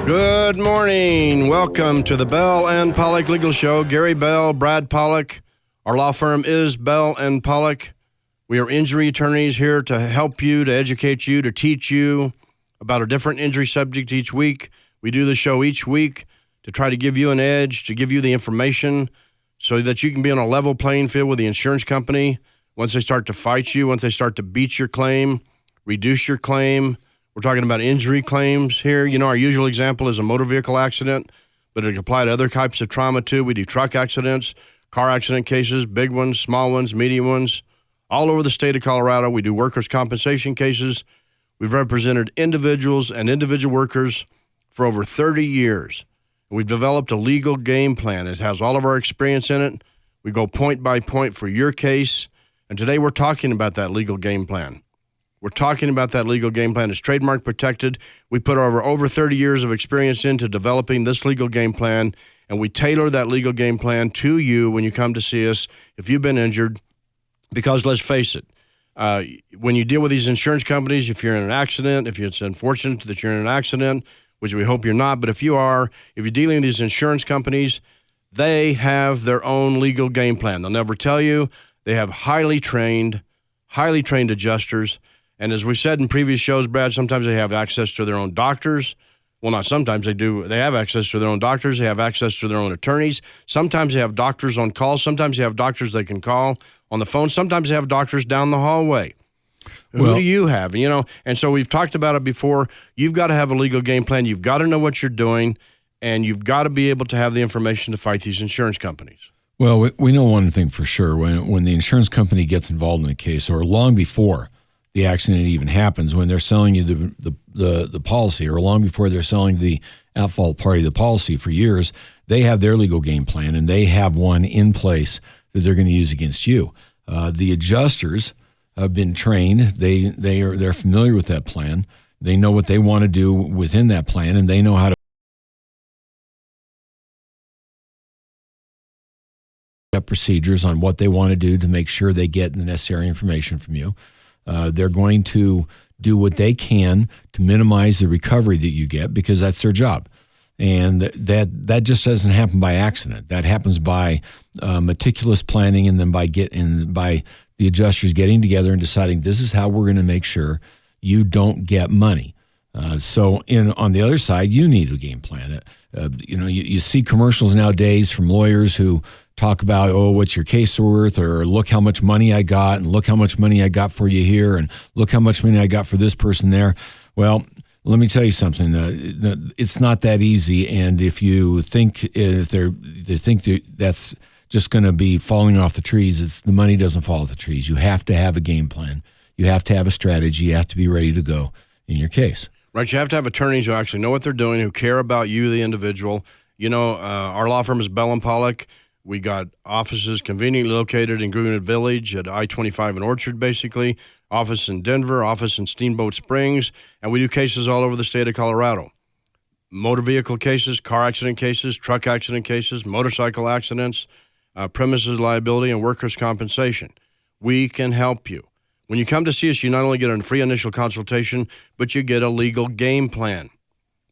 Good morning. Welcome to the Bell and Pollock Legal Show. Gary Bell, Brad Pollock. Our law firm is Bell and Pollock. We are injury attorneys here to help you, to educate you, to teach you about a different injury subject each week. We do the show each week to try to give you an edge, to give you the information so that you can be on a level playing field with the insurance company. Once they start to fight you, once they start to beat your claim, reduce your claim. We're talking about injury claims here. You know, our usual example is a motor vehicle accident, but it can apply to other types of trauma too. We do truck accidents, car accident cases, big ones, small ones, medium ones, all over the state of Colorado. We do workers' compensation cases. We've represented individuals and individual workers for over 30 years. We've developed a legal game plan. It has all of our experience in it. We go point by point for your case. And today we're talking about that legal game plan. We're talking about that legal game plan. It's trademark protected. We put over 30 years of experience into developing this legal game plan, and we tailor that legal game plan to you when you come to see us if you've been injured. Because let's face it, when you deal with these insurance companies, if you're in an accident, if it's unfortunate that you're in an accident, which we hope you're not, but if you are, if you're dealing with these insurance companies, they have their own legal game plan. They'll never tell you. They have highly trained adjusters. And as we said in previous shows, Brad, sometimes they have access to their own doctors. Well, not sometimes they do. They have access to their own doctors. They have access to their own attorneys. Sometimes they have doctors on call. Sometimes they have doctors they can call on the phone. Sometimes they have doctors down the hallway. Who do you have? You know, and so we've talked about it before. You've got to have a legal game plan. You've got to know what you're doing, and you've got to be able to have the information to fight these insurance companies. Well, we know one thing for sure. When the insurance company gets involved in a case, or long before the accident even happens, when they're selling you the policy, or long before they're selling the at-fault party the policy for years, they have their legal game plan, and they have one in place that they're going to use against you. The adjusters have been trained. They're familiar with that plan. They know what they want to do within that plan, and they know how to have procedures on what they want to do to make sure they get the necessary information from you. They're going to do what they can to minimize the recovery that you get, because that's their job. And that just doesn't happen by accident. That happens by meticulous planning, and then by the adjusters getting together and deciding this is how we're going to make sure you don't get money. So on the other side, you need a game plan. You see commercials nowadays from lawyers who talk about, oh, what's your case worth, or look how much money I got, and look how much money I got for you here, and look how much money I got for this person there. Well, let me tell you something. It's not that easy, and if you think that's just going to be falling off the trees, the money doesn't fall off the trees. You have to have a game plan. You have to have a strategy. You have to be ready to go in your case. Right, you have to have attorneys who actually know what they're doing, who care about you, the individual. You know, our law firm is Bell and Pollock. We got offices conveniently located in Greenwood Village at I-25 and Orchard, basically. Office in Denver, office in Steamboat Springs, and we do cases all over the state of Colorado. Motor vehicle cases, car accident cases, truck accident cases, motorcycle accidents, premises liability, and workers' compensation. We can help you. When you come to see us, you not only get a free initial consultation, but you get a legal game plan.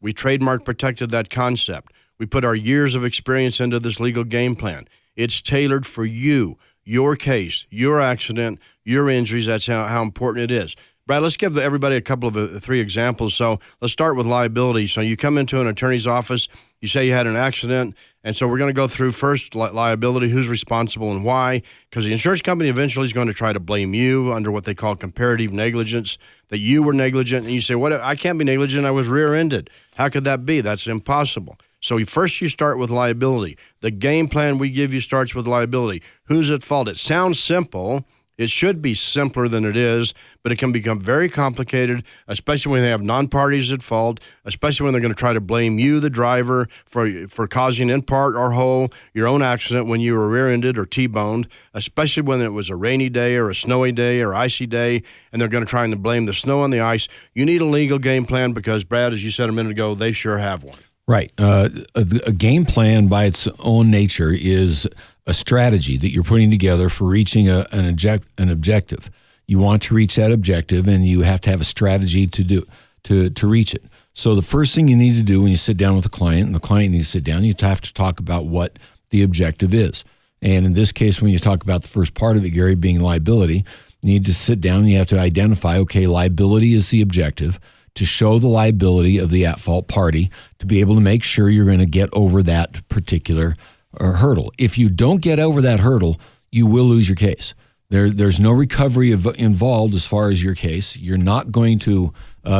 We trademark protected that concept. We put our years of experience into this legal game plan. It's tailored for you, your case, your accident, your injuries. That's how important it is. Brad, let's give everybody a couple of three examples. So let's start with liability. So you come into an attorney's office, you say you had an accident, and so we're going to go through first liability, who's responsible and why, because the insurance company eventually is going to try to blame you under what they call comparative negligence, that you were negligent, and you say, "What? I can't be negligent. I was rear-ended. How could that be? That's impossible." So first you start with liability. The game plan we give you starts with liability. Who's at fault? It sounds simple. It should be simpler than it is, but it can become very complicated, especially when they have non-parties at fault, especially when they're going to try to blame you, the driver, for causing in part or whole your own accident when you were rear-ended or T-boned, especially when it was a rainy day or a snowy day or icy day, and they're going to try and blame the snow on the ice. You need a legal game plan because, Brad, as you said a minute ago, they sure have one. Right. A game plan by its own nature is a strategy that you're putting together for reaching an objective. You want to reach that objective, and you have to have a strategy to to reach it. So the first thing you need to do when you sit down with a client, and the client needs to sit down, you have to talk about what the objective is. And in this case, when you talk about the first part of it, Gary, being liability, you need to sit down and you have to identify, okay, liability is the objective, to show the liability of the at-fault party, to be able to make sure you're going to get over that particular hurdle. If you don't get over that hurdle, you will lose your case. There's no recovery involved as far as your case. You're not going to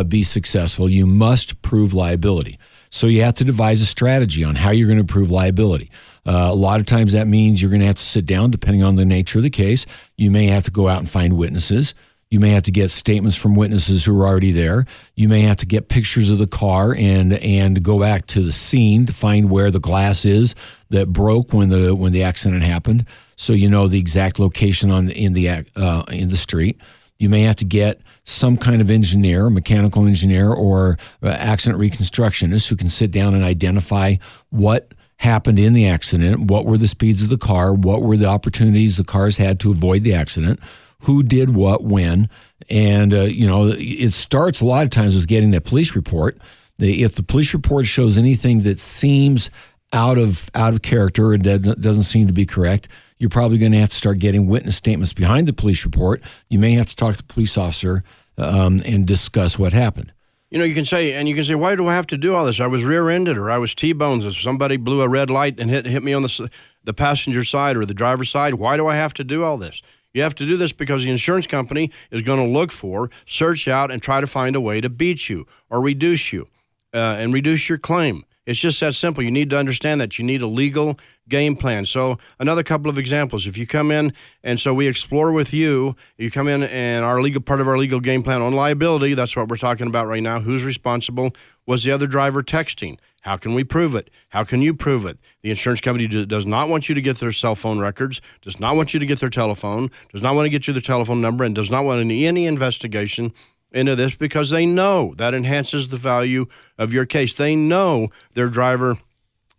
be successful. You must prove liability. So you have to devise a strategy on how you're going to prove liability. A lot of times that means you're going to have to sit down, depending on the nature of the case. You may have to go out and find witnesses. You may have to get statements from witnesses who are already there. You may have to get pictures of the car and go back to the scene to find where the glass is that broke when the accident happened, so you know the exact location in the street. You may have to get some kind of engineer, mechanical engineer, or accident reconstructionist who can sit down and identify what happened in the accident, what were the speeds of the car, what were the opportunities the cars had to avoid the accident, who did what when. And it starts a lot of times with getting that police report. If the police report shows anything that seems out of character and doesn't seem to be correct, you're probably going to have to start getting witness statements behind the police report. You may have to talk to the police officer and discuss what happened. You can say, why do I have to do all this? I was rear-ended, or I was T-bones, or somebody blew a red light and hit me on the passenger side or the driver's side. Why do I have to do all this? You have to do this because the insurance company is going to look for, search out, and try to find a way to beat you or reduce you and reduce your claim. It's just that simple. You need to understand that you need a legal game plan. So another couple of examples. If you come in, and so we explore with you, you come in and part of our legal game plan on liability, that's what we're talking about right now. Who's responsible? Was the other driver texting? How can we prove it? How can you prove it? The insurance company does not want you to get their cell phone records, does not want you to get their telephone, does not want to get you their telephone number, and does not want any investigation into this, because they know that enhances the value of your case. They know their driver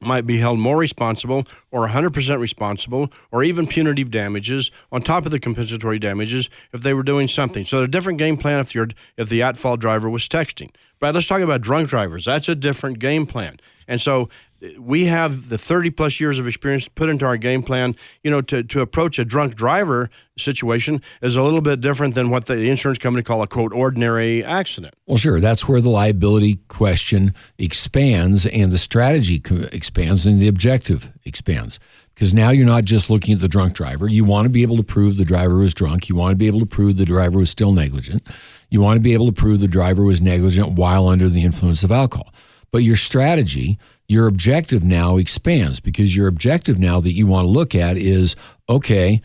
might be held more responsible or 100% responsible or even punitive damages on top of the compensatory damages if they were doing something. So a different game plan if the at-fault driver was texting. Brad, let's talk about drunk drivers. That's a different game plan. And so we have the 30-plus years of experience put into our game plan. To approach a drunk driver situation is a little bit different than what the insurance company call a, quote, ordinary accident. Well, sure. That's where the liability question expands and the strategy expands and the objective expands. Because now you're not just looking at the drunk driver. You want to be able to prove the driver was drunk. You want to be able to prove the driver was still negligent. You want to be able to prove the driver was negligent while under the influence of alcohol. But your strategy, your objective now expands, because your objective now that you want to look at is, okay,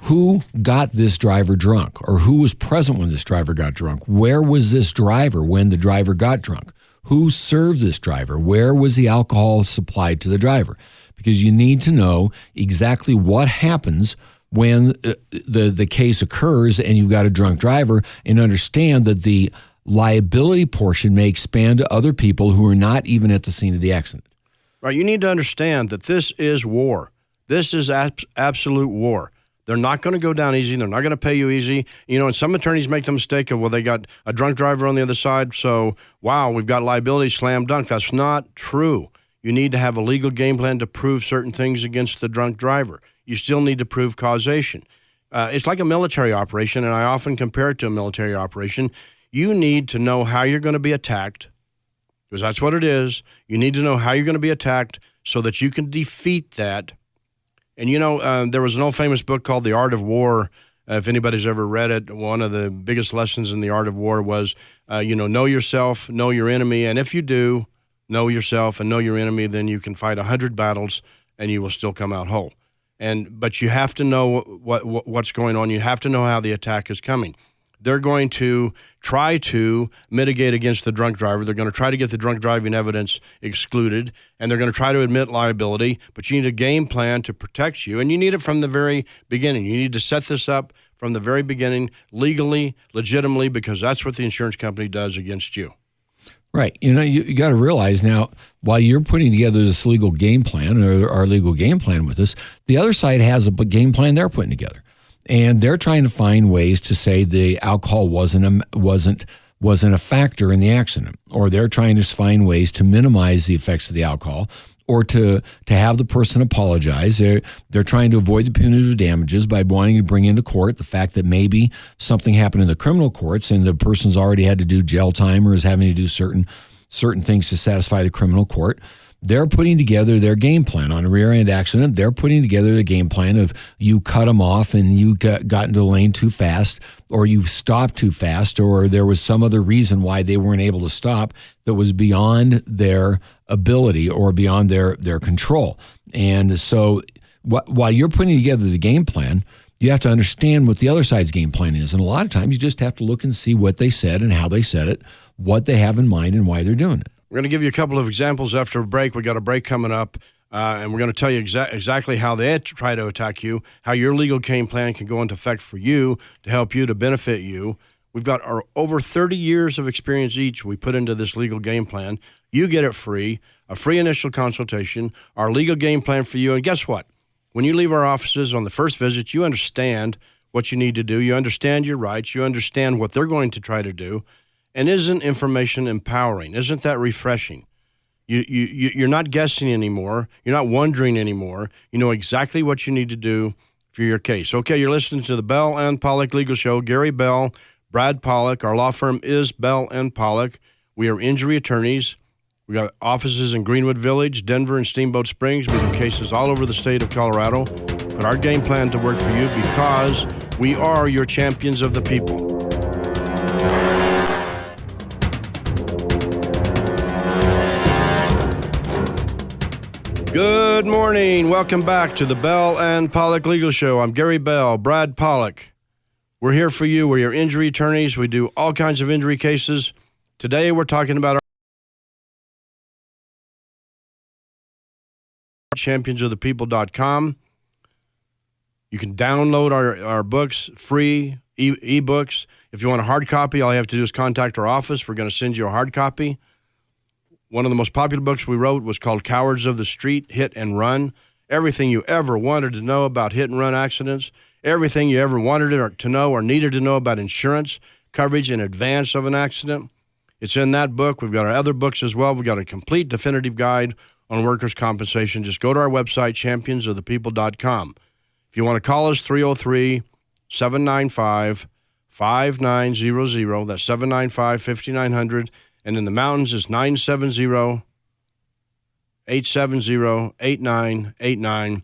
who got this driver drunk, or who was present when this driver got drunk? Where was this driver when the driver got drunk? Who served this driver? Where was the alcohol supplied to the driver? Because you need to know exactly what happens when the case occurs and you've got a drunk driver, and understand that the liability portion may expand to other people who are not even at the scene of the accident. Right. You need to understand that this is war. This is absolute war. They're not going to go down easy. They're not going to pay you easy. And some attorneys make the mistake of, well, they got a drunk driver on the other side, so, wow, we've got liability slam dunk. That's not true. You need to have a legal game plan to prove certain things against the drunk driver. You still need to prove causation. It's like a military operation, and I often compare it to a military operation. You need to know how you're going to be attacked, because that's what it is. You need to know how you're going to be attacked so that you can defeat that. And, there was an old famous book called The Art of War. If anybody's ever read it, one of the biggest lessons in The Art of War was, know yourself, know your enemy. And if you do know yourself and know your enemy, then you can fight 100 battles and you will still come out whole. But you have to know what's going on. You have to know how the attack is coming. They're going to try to mitigate against the drunk driver. They're going to try to get the drunk driving evidence excluded, and they're going to try to admit liability. But you need a game plan to protect you, and you need it from the very beginning. You need to set this up from the very beginning, legally, legitimately, because that's what the insurance company does against you. Right. You got to realize now, while you're putting together this legal game plan, or our legal game plan with us, the other side has a game plan they're putting together. And they're trying to find ways to say the alcohol wasn't wasn't a factor in the accident, or they're trying to find ways to minimize the effects of the alcohol, or to have the person apologize. They're trying to avoid the punitive damages by wanting to bring into court the fact that maybe something happened in the criminal courts and the person's already had to do jail time or is having to do certain things to satisfy the criminal court. They're putting together their game plan on a rear-end accident. They're putting together the game plan of you cut them off and you got into the lane too fast, or you stopped too fast, or there was some other reason why they weren't able to stop that was beyond their ability or beyond their control. And so while you're putting together the game plan, you have to understand what the other side's game plan is. And a lot of times you just have to look and see what they said and how they said it, what they have in mind and why they're doing it. We're going to give you a couple of examples after a break. We got a break coming up, and we're going to tell you exactly how they try to attack you, how your legal game plan can go into effect for you to help you, to benefit you. We've got our over 30 years of experience each we put into this legal game plan. You get it free, a free initial consultation, our legal game plan for you. And guess what? When you leave our offices on the first visit, you understand what you need to do. You understand your rights. You understand what they're going to try to do. And isn't information empowering? Isn't that refreshing? You're not guessing anymore. You're not wondering anymore. You know exactly what you need to do for your case. Okay, you're listening to the Bell and Pollock Legal Show. Gary Bell, Brad Pollock. Our law firm is Bell and Pollock. We are injury attorneys. We got offices in Greenwood Village, Denver, and Steamboat Springs. We do cases all over the state of Colorado. Put our game plan to work for you because we are your champions of the people. Good morning. Welcome back to the Bell and Pollock Legal Show. I'm Gary Bell, Brad Pollock. We're here for you. We're your injury attorneys. We do all kinds of injury cases. Today we're talking about our championsofthepeople.com. You can download our books, free e-books. If you want a hard copy, all you have to do is contact our office. We're going to send you a hard copy. One of the most popular books we wrote was called Cowards of the Street, Hit and Run. Everything you ever wanted to know about hit and run accidents, everything you ever wanted to know or needed to know about insurance coverage in advance of an accident. It's in that book. We've got our other books as well. We've got a complete definitive guide on workers' compensation. Just go to our website, championsofthepeople.com. If you want to call us, 303-795-5900. That's 795-5900. And in the mountains, it's 970-870-8989.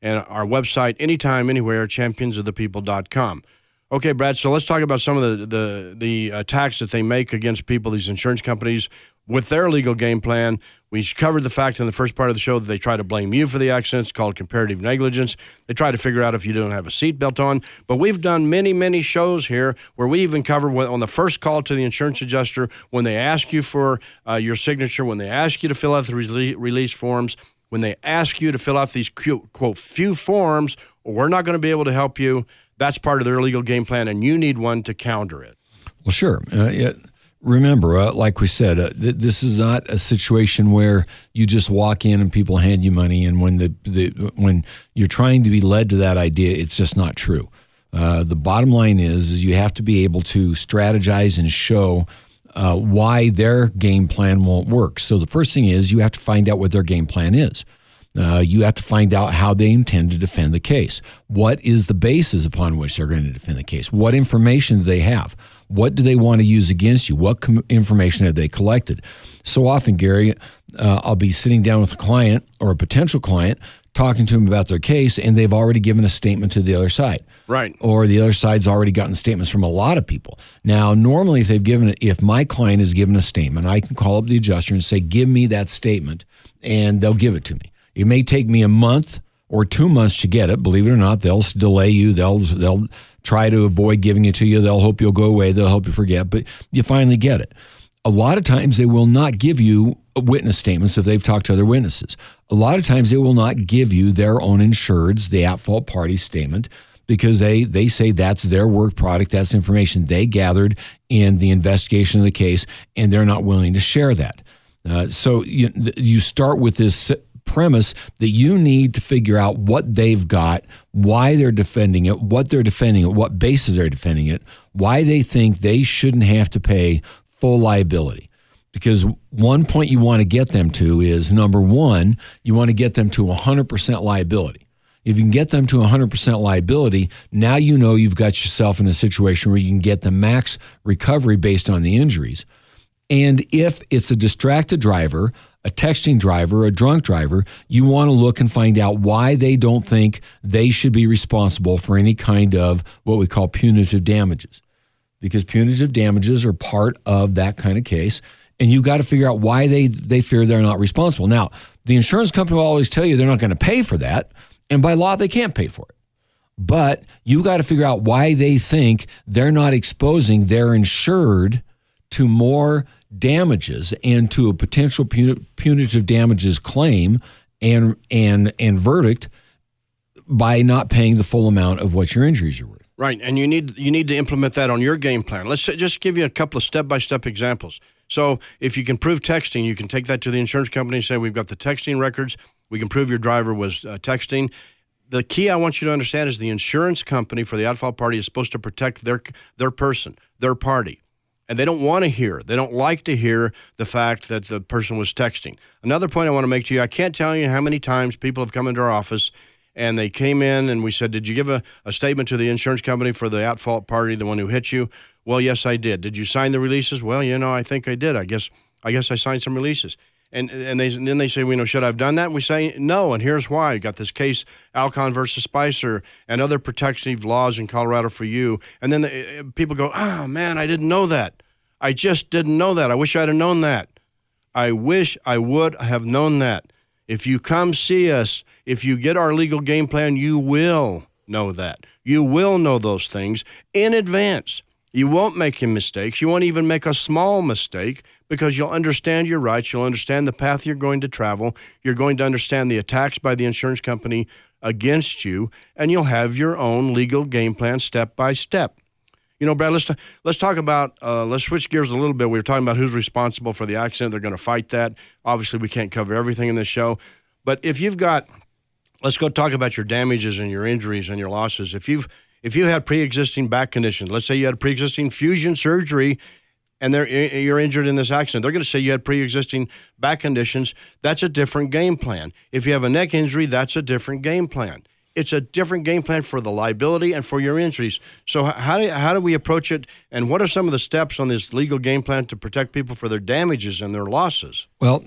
And our website, anytime, anywhere, championsofthepeople.com. Okay, Brad, so let's talk about some of the attacks that they make against people, these insurance companies, with their legal game plan. We covered the fact in the first part of the show that they try to blame you for the accident. It's called comparative negligence. They try to figure out if you don't have a seatbelt on. But we've done many, many shows here where we even cover on the first call to the insurance adjuster, when they ask you for your signature, when they ask you to fill out the release forms, when they ask you to fill out these, quote, few forms, or we're not going to be able to help you. That's part of their legal game plan, and you need one to counter it. Well, sure. Remember, like we said, this is not a situation where you just walk in and people hand you money, and when you're trying to be led to that idea, it's just not true. The bottom line is you have to be able to strategize and show why their game plan won't work. So the first thing is you have to find out what their game plan is. You have to find out how they intend to defend the case. What is the basis upon which they're going to defend the case? What information do they have? What do they want to use against you? What information have they collected? So often, Gary, I'll be sitting down with a client or a potential client talking to them about their case, and they've already given a statement to the other side. Right. Or the other side's already gotten statements from a lot of people. Now, normally if my client has given a statement, I can call up the adjuster and say, give me that statement, and they'll give it to me. It may take me a month or 2 months to get it. Believe it or not, they'll delay you. They'll try to avoid giving it to you. They'll hope you'll go away. They'll hope you forget, but you finally get it. A lot of times they will not give you witness statements if they've talked to other witnesses. A lot of times they will not give you their own insured's, the at-fault party statement, because they say that's their work product, that's information they gathered in the investigation of the case, and they're not willing to share that. So you start with this premise that you need to figure out what they've got, why they're defending it, what they're defending it, what basis they're defending it, why they think they shouldn't have to pay full liability. Because one point you want to get them to is, number one, you want to get them to 100% liability. If you can get them to 100% liability, now you know you've got yourself in a situation where you can get the max recovery based on the injuries. And if it's a distracted driver, a texting driver, a drunk driver, you want to look and find out why they don't think they should be responsible for any kind of what we call punitive damages. Because punitive damages are part of that kind of case. And you've got to figure out why they fear they're not responsible. Now, the insurance company will always tell you they're not going to pay for that. And by law, they can't pay for it. But you got to figure out why they think they're not exposing their insured to more damages and to a potential punitive damages claim and verdict by not paying the full amount of what your injuries are worth. Right, and you need to implement that on your game plan. Let's just give you a couple of step-by-step examples. So if you can prove texting, you can take that to the insurance company and say, we've got the texting records. We can prove your driver was texting. The key I want you to understand is the insurance company for the at-fault party is supposed to protect their person, their party. And they don't want to hear, they don't like to hear the fact that the person was texting. Another point I want to make to you, I can't tell you how many times people have come into our office and they came in and we said, did you give a statement to the insurance company for the at-fault party, the one who hit you? Well, yes, I did. Did you sign the releases? Well, I think I did. I guess I signed some releases. And then they say, should I have done that? And we say, no, and here's why. You got this case, Alcon versus Spicer, and other protective laws in Colorado for you. And then people go, oh, man, I didn't know that. I just didn't know that. I wish I'd have known that. I wish I would have known that. If you come see us, if you get our legal game plan, you will know that. You will know those things in advance. You won't make any mistakes. You won't even make a small mistake because you'll understand your rights. You'll understand the path you're going to travel. You're going to understand the attacks by the insurance company against you, and you'll have your own legal game plan step by step. Brad, let's talk about, let's switch gears a little bit. We were talking about who's responsible for the accident. They're going to fight that. Obviously, we can't cover everything in this show. But if you've got, let's go talk about your damages and your injuries and your losses. If you had pre-existing back conditions, let's say you had pre-existing fusion surgery and you're injured in this accident, they're going to say you had pre-existing back conditions. That's a different game plan. If you have a neck injury, that's a different game plan. It's a different game plan for the liability and for your injuries. So how do we approach it, and what are some of the steps on this legal game plan to protect people for their damages and their losses? Well,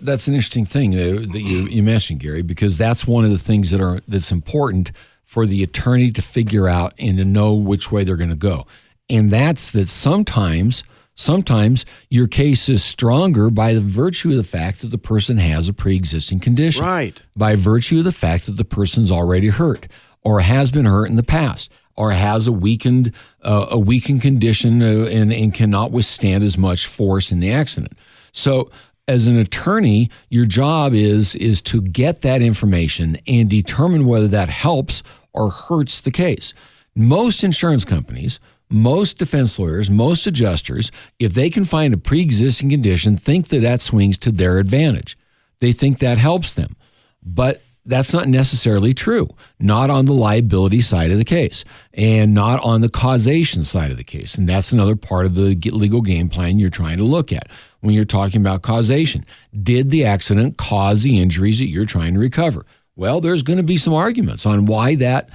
that's an interesting thing that you mentioned, Gary, because that's one of the things that's important for the attorney to figure out and to know which way they're going to go. And that's that sometimes your case is stronger by the virtue of the fact that the person has a pre-existing condition. Right. By virtue of the fact that the person's already hurt or has been hurt in the past or has a weakened condition and cannot withstand as much force in the accident. So as an attorney, your job is to get that information and determine whether that helps or hurts the case. Most insurance companies, most defense lawyers, most adjusters, if they can find a pre-existing condition, think that swings to their advantage. They think that helps them. But that's not necessarily true. Not on the liability side of the case and not on the causation side of the case. And that's another part of the legal game plan you're trying to look at when you're talking about causation. Did the accident cause the injuries that you're trying to recover? Well, there's going to be some arguments on why that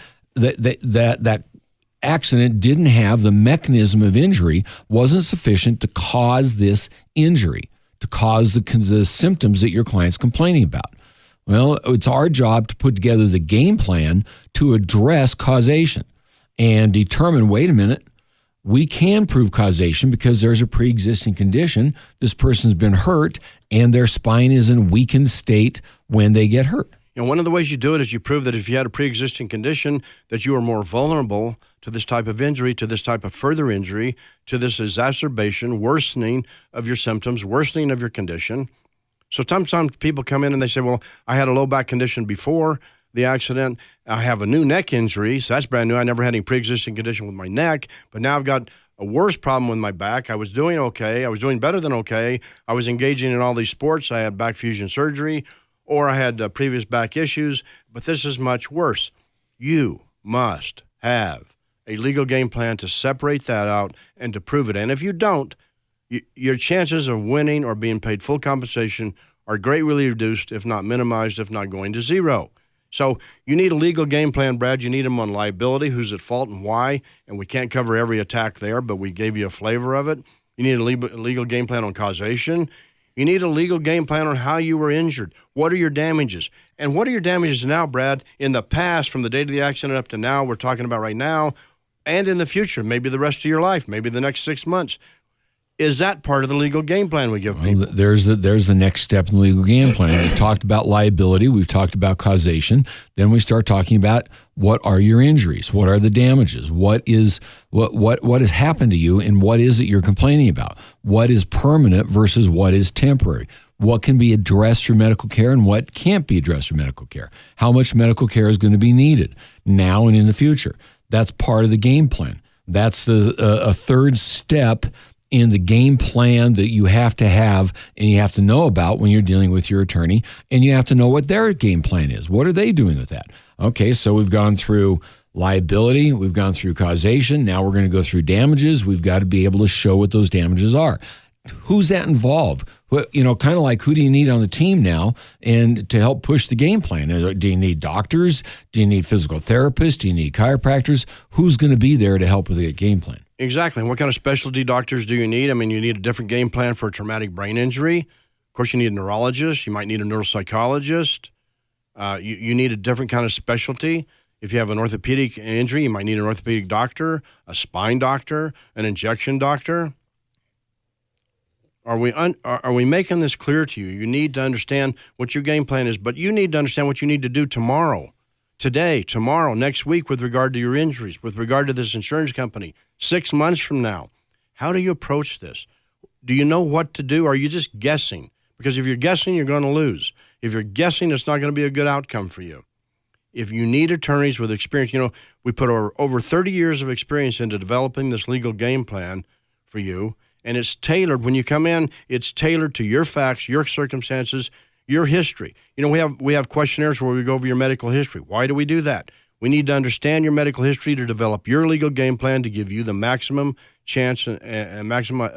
accident didn't have the mechanism of injury, wasn't sufficient to cause this injury, to cause the symptoms that your client's complaining about. Well, it's our job to put together the game plan to address causation and determine, wait a minute, we can prove causation because there's a pre-existing condition. This person's been hurt and their spine is in weakened state when they get hurt. One of the ways you do it is you prove that if you had a pre-existing condition, that you are more vulnerable to this type of injury, to this type of further injury, to this exacerbation, worsening of your symptoms, worsening of your condition. So sometimes people come in and they say, well, I had a low back condition before the accident. I have a new neck injury, so that's brand new. I never had any pre-existing condition with my neck, but now I've got a worse problem with my back. I was doing okay. I was doing better than okay. I was engaging in all these sports. I had back fusion surgery, or I had previous back issues, but this is much worse. You must have a legal game plan to separate that out and to prove it. And if you don't, your chances of winning or being paid full compensation are greatly reduced, if not minimized, if not going to zero. So you need a legal game plan, Brad. You need them on liability, who's at fault and why, and we can't cover every attack there, but we gave you a flavor of it. You need a legal game plan on causation. You need a legal game plan on how you were injured. What are your damages? And what are your damages now, Brad, in the past, from the date of the accident up to now, we're talking about right now, and in the future, maybe the rest of your life, maybe the next 6 months. Is that part of the legal game plan we give people? There's the next step in the legal game plan. We've talked about liability. We've talked about causation. Then we start talking about what are your injuries? What are the damages? What has happened to you, and what is it you're complaining about? What is permanent versus what is temporary? What can be addressed through medical care and what can't be addressed through medical care? How much medical care is going to be needed now and in the future? That's part of the game plan. That's a third step in the game plan that you have to have and you have to know about when you're dealing with your attorney, and you have to know what their game plan is. What are they doing with that? Okay, so we've gone through liability, we've gone through causation, now we're going to go through damages. We've got to be able to show what those damages are. Who's that involved? Kind of like, who do you need on the team now and to help push the game plan? Do you need doctors? Do you need physical therapists? Do you need chiropractors? Who's going to be there to help with the game plan? Exactly. And what kind of specialty doctors do you need? I mean, you need a different game plan for a traumatic brain injury. Of course, you need a neurologist. You might need a neuropsychologist. You need a different kind of specialty. If you have an orthopedic injury, you might need an orthopedic doctor, a spine doctor, an injection doctor. Are we making this clear to you? You need to understand what your game plan is, but you need to understand what you need to do tomorrow, today, tomorrow, next week with regard to your injuries, with regard to this insurance company, 6 months from now. How do you approach this? Do you know what to do? Or are you just guessing? Because if you're guessing, you're going to lose. If you're guessing, it's not going to be a good outcome for you. If you need attorneys with experience, we put over 30 years of experience into developing this legal game plan for you. And it's tailored. When you come in, it's tailored to your facts, your circumstances, your history. We have questionnaires where we go over your medical history. Why do we do that? We need to understand your medical history to develop your legal game plan to give you the maximum chance and maximum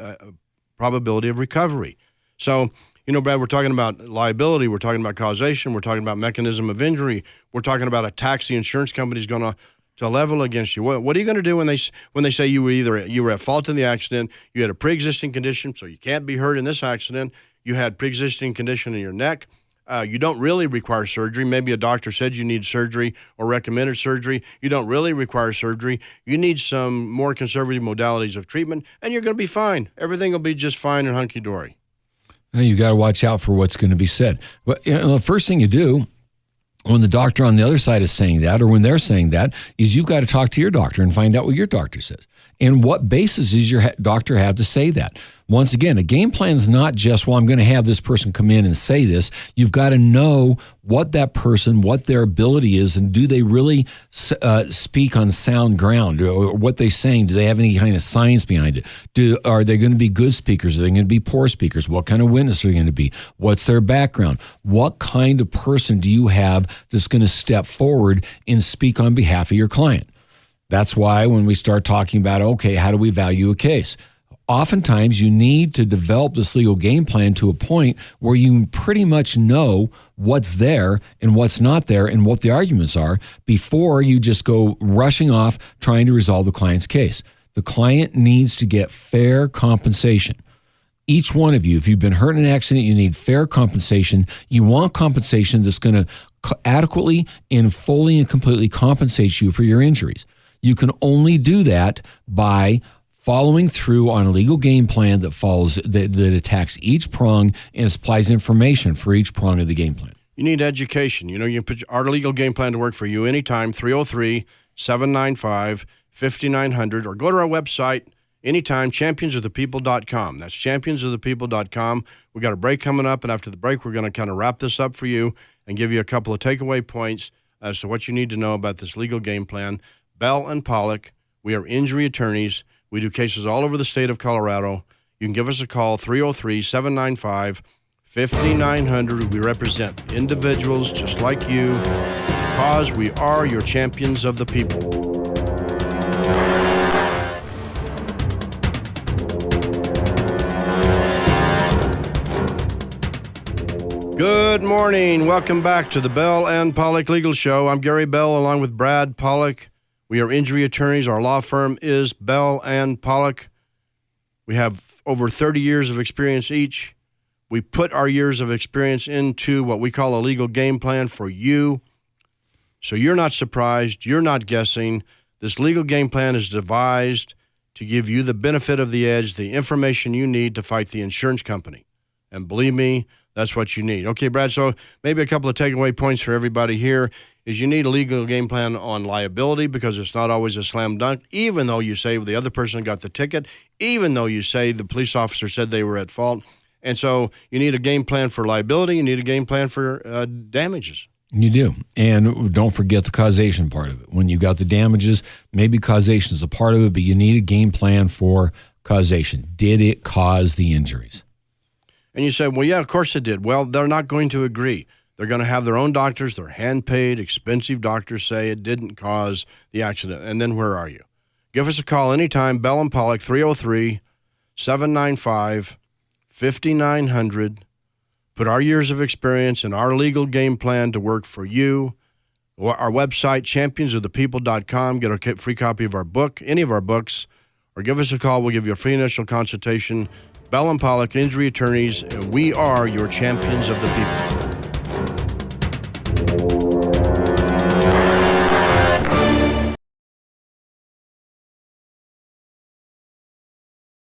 probability of recovery. So, Brad, we're talking about liability. We're talking about causation. We're talking about mechanism of injury. We're talking about a tax the insurance company is going to level against you. What are you going to do when they say you were at fault in the accident, you had a pre-existing condition, so you can't be hurt in this accident, you had pre-existing condition in your neck, you don't really require surgery. Maybe a doctor said you need surgery or recommended surgery. You don't really require surgery. You need some more conservative modalities of treatment, and you're going to be fine. Everything will be just fine and hunky-dory. You got to watch out for what's going to be said. But the first thing you do when the doctor on the other side is saying that, or when they're saying that, is you've got to talk to your doctor and find out what your doctor says. And what basis does your doctor have to say that? Once again, a game plan is not just, I'm going to have this person come in and say this. You've got to know what that person, what their ability is, and do they really speak on sound ground? Or what they're saying, do they have any kind of science behind it? Are they going to be good speakers? Are they going to be poor speakers? What kind of witness are they going to be? What's their background? What kind of person do you have that's going to step forward and speak on behalf of your client? That's why when we start talking about, okay, how do we value a case? Oftentimes you need to develop this legal game plan to a point where you pretty much know what's there and what's not there and what the arguments are before you just go rushing off trying to resolve the client's case. The client needs to get fair compensation. Each one of you, if you've been hurt in an accident, you need fair compensation. You want compensation that's going to adequately and fully and completely compensate you for your injuries. You can only do that by following through on a legal game plan that attacks each prong and supplies information for each prong of the game plan. You need education. You can put our legal game plan to work for you anytime, 303-795-5900, or go to our website anytime, championsofthepeople.com. That's championsofthepeople.com. We got a break coming up, and after the break, we're going to kind of wrap this up for you and give you a couple of takeaway points as to what you need to know about this legal game plan. Bell and Pollock, we are injury attorneys. We do cases all over the state of Colorado. You can give us a call, 303-795-5900. We represent individuals just like you because we are your champions of the people. Good morning. Welcome back to the Bell and Pollock Legal Show. I'm Gary Bell along with Brad Pollock. We are injury attorneys. Our law firm is Bell and Pollock. We have over 30 years of experience each. We put our years of experience into what we call a legal game plan for you. So you're not surprised. You're not guessing. This legal game plan is devised to give you the benefit of the edge, the information you need to fight the insurance company. And believe me, that's what you need. Okay, Brad, so maybe a couple of takeaway points for everybody here is you need a legal game plan on liability because it's not always a slam dunk, even though you say the other person got the ticket, even though you say the police officer said they were at fault. And so you need a game plan for liability. You need a game plan for damages. You do. And don't forget the causation part of it. When you got the damages, maybe causation is a part of it, but you need a game plan for causation. Did it cause the injuries? And you say, well, yeah, of course it did. Well, they're not going to agree. They're going to have their own doctors, their hand-paid, expensive doctors say it didn't cause the accident. And then where are you? Give us a call anytime, Bell and Pollock, 303-795-5900. Put our years of experience and our legal game plan to work for you. Our website, championsofthepeople.com. Get a free copy of our book, any of our books, or give us a call. We'll give you a free initial consultation. Bell and Pollock, injury attorneys, and we are your champions of the people.